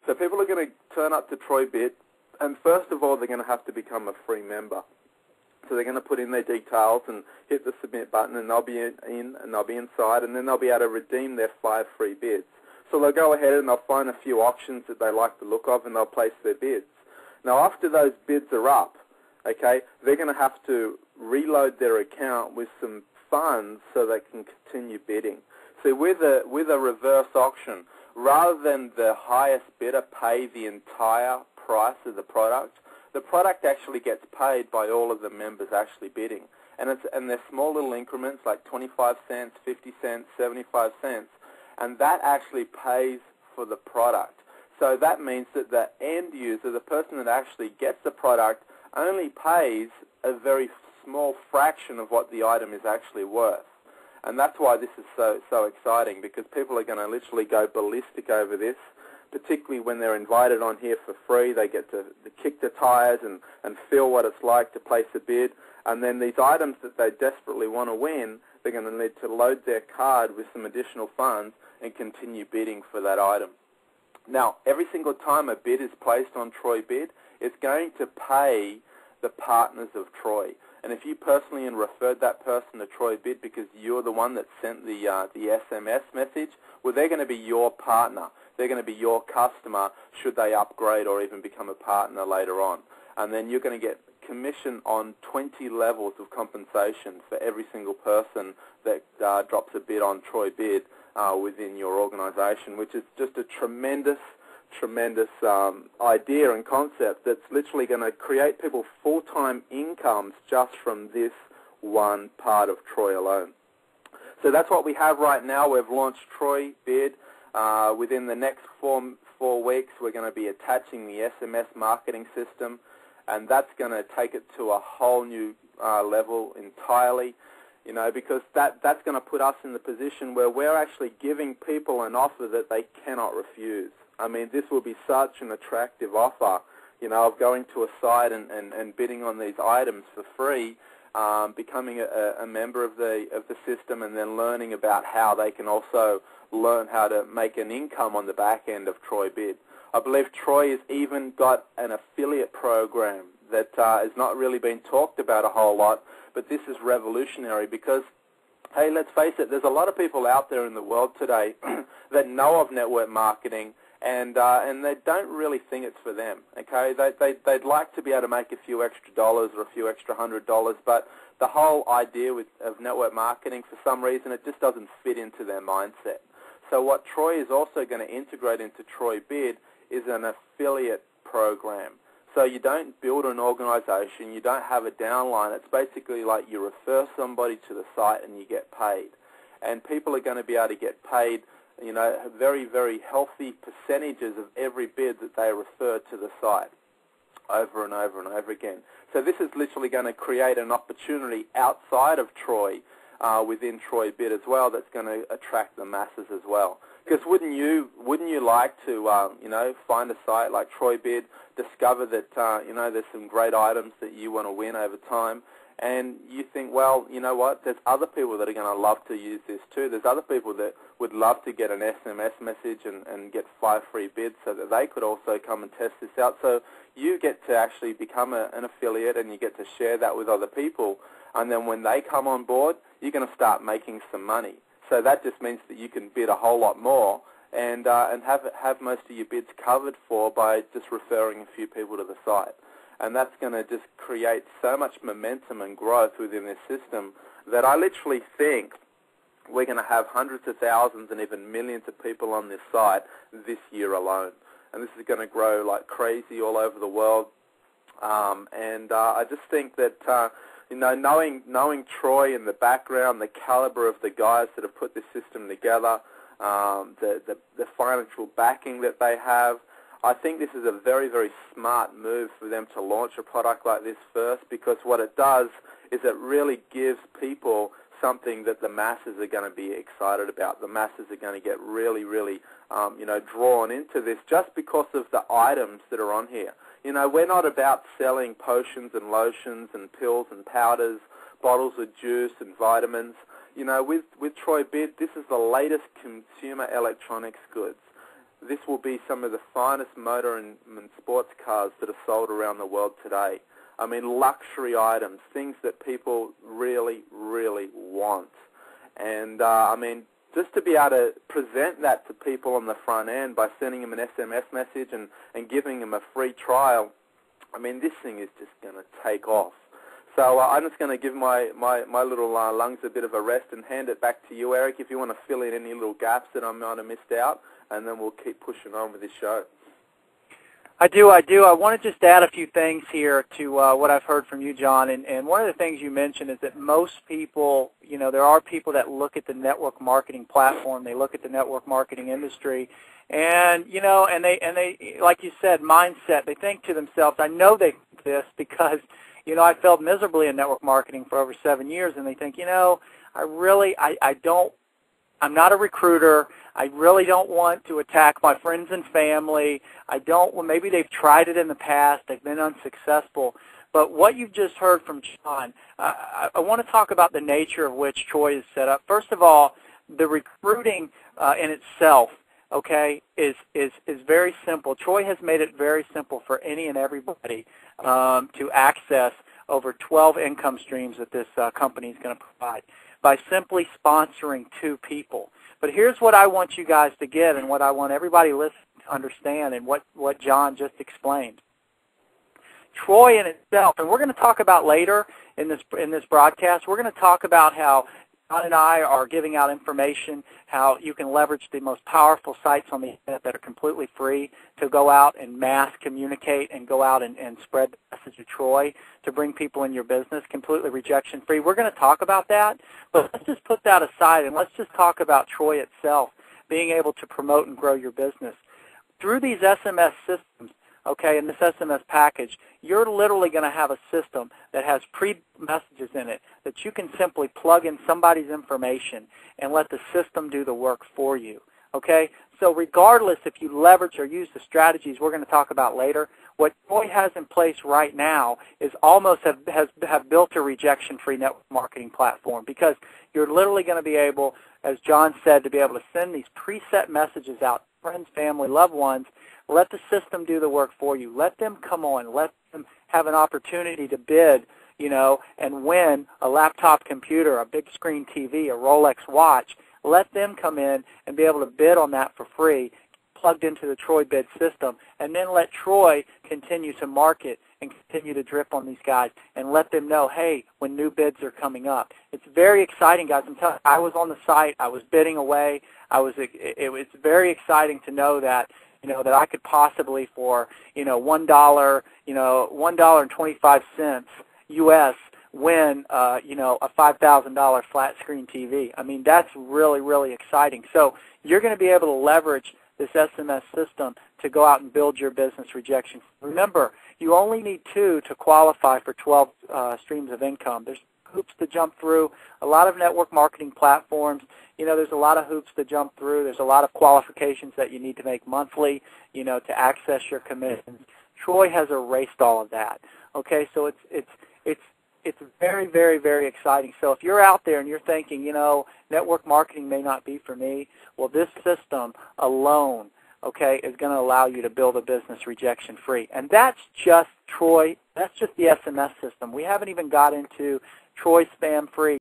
So people are going to turn up to Troy Bid, and first of all, they're going to have to become a free member. So they're going to put in their details and hit the submit button, and they'll be in and they'll be inside, and then they'll be able to redeem their 5 free bids. So they'll go ahead and they'll find a few auctions that they like the look of, and they'll place their bids. Now, after those bids are up, okay, they're going to have to reload their account with some funds so they can continue bidding. So with a reverse auction, rather than the highest bidder pay the entire price of the product actually gets paid by all of the members actually bidding. And they're small little increments like 25 cents, 50 cents, 75 cents, and that actually pays for the product. So that means that the end user, the person that actually gets the product, only pays a very small fraction of what the item is actually worth. And that's why this is so exciting, because people are going to literally go ballistic over this, particularly when they're invited on here for free. They get to kick the tires and feel what it's like to place a bid. And then these items that they desperately want to win, they're going to need to load their card with some additional funds and continue bidding for that item. Now, every single time a bid is placed on Troy Bid, it's going to pay the partners of Troy. And if you personally referred that person to Troy Bid because you're the one that sent the SMS message, well, they're going to be your partner. They're going to be your customer should they upgrade or even become a partner later on. And then you're going to get commission on 20 levels of compensation for every single person that drops a bid on Troy Bid within your organization, which is just a tremendous idea and concept that's literally going to create people full-time incomes just from this one part of Troy alone. So that's what we have right now. We've launched Troy Bid. Within the next four weeks, we're going to be attaching the SMS marketing system, and that's going to take it to a whole new level entirely, you know, because that's going to put us in the position where we're actually giving people an offer that they cannot refuse. I mean, this will be such an attractive offer, you know, of going to a site and bidding on these items for free, becoming a member of the system, and then learning about how they can also learn how to make an income on the back end of Troy Bid. I believe Troy has even got an affiliate program that has not really been talked about a whole lot, but this is revolutionary because, hey, let's face it, there's a lot of people out there in the world today that know of network marketing, and they don't really think it's for them. Okay, they'd like to be able to make a few extra dollars or a few extra $100, but the whole idea of network marketing, for some reason, it just doesn't fit into their mindset. So what Troy is also going to integrate into Troy Bid is an affiliate program. So you don't build an organization, you don't have a downline. It's basically like you refer somebody to the site and you get paid. And people are going to be able to get paid, you know, very, very healthy percentages of every bid that they refer to the site over and over and over again. So this is literally going to create an opportunity outside of Troy, within Troy Bid as well, that's going to attract the masses as well. Because wouldn't you like to you know, find a site like Troy Bid, discover that you know, there's some great items that you want to win over time, and you think, well, you know what, there's other people that are going to love to use this too. There's other people that would love to get an SMS message and get 5 free bids so that they could also come and test this out. So you get to actually become an affiliate, and you get to share that with other people. And then when they come on board, you're going to start making some money. So that just means that you can bid a whole lot more and have most of your bids covered for by just referring a few people to the site. And that's going to just create so much momentum and growth within this system that I literally think we're going to have hundreds of thousands and even millions of people on this site this year alone. And this is going to grow like crazy all over the world. I just think that you know, knowing Troy in the background, the caliber of the guys that have put this system together, the financial backing that they have, I think this is a very, very smart move for them to launch a product like this first, because what it does is it really gives people something that the masses are going to be excited about. The masses are going to get really, really you know, drawn into this just because of the items that are on here. You know, we're not about selling potions and lotions and pills and powders, bottles of juice and vitamins. You know, with Troy Bid, this is the latest consumer electronics goods. this will be some of the finest motor and sports cars that are sold around the world today. I mean, luxury items, things that people really, really want. And, I mean, just to be able to present that to people on the front end by sending them an SMS message and giving them a free trial, I mean, this thing is just going to take off. So I'm just going to give my little lungs a bit of a rest and hand it back to you, Eric, if you want to fill in any little gaps that I might have missed out, and then we'll keep pushing on with this show. I do. I want to just add a few things here to what I've heard from you, John. And one of the things you mentioned is that most people, you know, there are people that look at the network marketing platform, they look at the network marketing industry, and, you know, and they like you said, mindset, they think to themselves, I know they think this because, you know, I failed miserably in network marketing for over 7 years, and they think, you know, I'm not a recruiter. I really don't want to attack my friends and family. Well, maybe they've tried it in the past. They've been unsuccessful. But what you've just heard from John, I want to talk about the nature of which Troy is set up. First of all, the recruiting in itself, okay, is very simple. Troy has made it very simple for any and everybody to access over 12 income streams that this company is going to provide by simply sponsoring 2 people. But here's what I want you guys to get, and what I want everybody listening to understand, and what John just explained. Troy in itself, and we're going to talk about later in this broadcast, we're going to talk about how John and I are giving out information, how you can leverage the most powerful sites on the internet that are completely free to go out and mass communicate and go out and spread the message of Troy to bring people in your business, completely rejection-free. We're going to talk about that, but let's just put that aside and let's just talk about Troy itself, being able to promote and grow your business. Through these SMS systems, okay, in this SMS package, you're literally going to have a system that has pre-messages in it that you can simply plug in somebody's information and let the system do the work for you, okay? So regardless if you leverage or use the strategies we're going to talk about later, what Troy has in place right now is almost have built a rejection-free network marketing platform, because you're literally going to be able, as John said, to be able to send these preset messages out to friends, family, loved ones. Let the system do the work for you. Let them come on. Let them have an opportunity to bid, you know, and win a laptop computer, a big screen TV, a Rolex watch. Let them come in and be able to bid on that for free, plugged into the Troy bid system, and then let Troy continue to market and continue to drip on these guys and let them know, hey, when new bids are coming up. It's very exciting, guys. I'm telling you, I was on the site. I was bidding away. It was very exciting to know that, you know, that I could possibly for, you know, $1, you know, $1.25 U.S. win, you know, a $5,000 flat screen TV. I mean, that's really, really exciting. So you're going to be able to leverage this SMS system to go out and build your business rejection. Remember, you only need 2 to qualify for 12 streams of income. There's hoops to jump through. A lot of network marketing platforms, you know, there's a lot of hoops to jump through. There's a lot of qualifications that you need to make monthly, you know, to access your commissions. Troy has erased all of that. Okay, so it's very, very, very exciting. So if you're out there and you're thinking, you know, network marketing may not be for me, well, this system alone, okay, is going to allow you to build a business rejection-free. And that's just Troy. That's just the SMS system. We haven't even got into Troy spam-free.